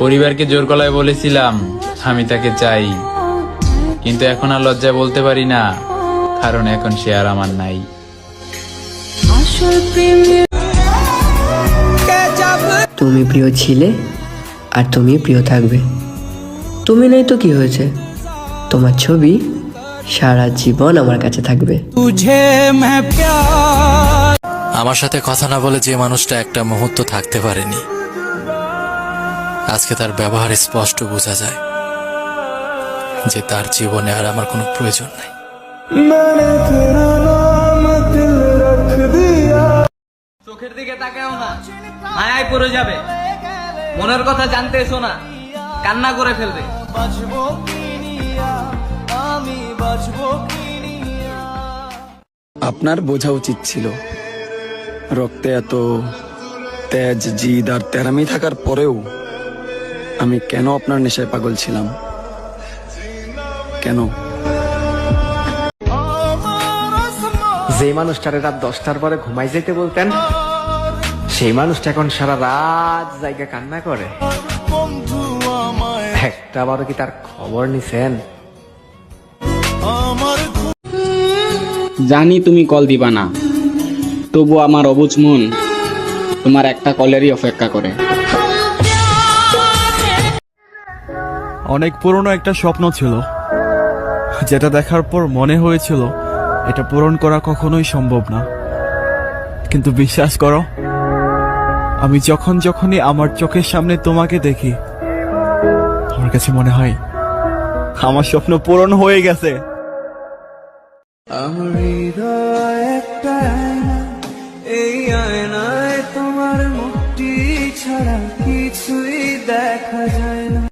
পরিবারকে জোর গলায় বলেছিলাম আমি তাকে চাই, কিন্তু এখন আর লজ্জায় বলতে পারি না, কারণ এখন সে আর আমার নাই। তুমি প্রিয় ছিলে আর তুমি প্রিয় থাকবে। তুমি নাই তো কি হয়েছে, তোমার ছবি সারা জীবন আমার কাছে থাকবে। আমার সাথে কথা না বলে যে মানুষটা একটা মুহূর্ত থাকতে পারেনি, আজকে তার ব্যবহারে স্পষ্ট বোঝা যায় যে তার জীবনে আর আমার কোনো প্রয়োজন নাই। চোখের দিকে তাকাও না, মায়ায় পড়ে যাবে। মনের কথা জানতে এসো না, কান্না করে ফেলবে। আপনার বোঝা উচিত ছিল, রক্তে এত তেজ, জিদ আর তেরামি থাকার পরেও আমি কেন আপনার নেশায় পাগল ছিলাম। কেন? যে মানুষটারে রাত 10টার পরে ঘুমাই যেতে বলতেন, সেই মানুষটা এখন সারা রাত জায়গা কান্না করে। একটা বারো কি তার খবর নিছেন? জানি তুমি কল দিবা না, তবু আমার অবুঝ মন তোমার একটা কলেরই অপেক্ষা করে। অনেক পুরনো একটা স্বপ্ন ছিল, যেটা দেখার পর মনে হয়েছিল এটা পূরণ করা কখনোই সম্ভব না। কিন্তু বিশ্বাস করো, আমি যখনই আমার চোখের সামনে তোমাকে দেখি, আমার কাছে মনে হয় আমার স্বপ্ন পূরণ হয়ে গেছে। আমার হৃদয় একটা আয়না, এই আয়নায় তোমার মুখটি ছাড়া কিছুই দেখা যায় না।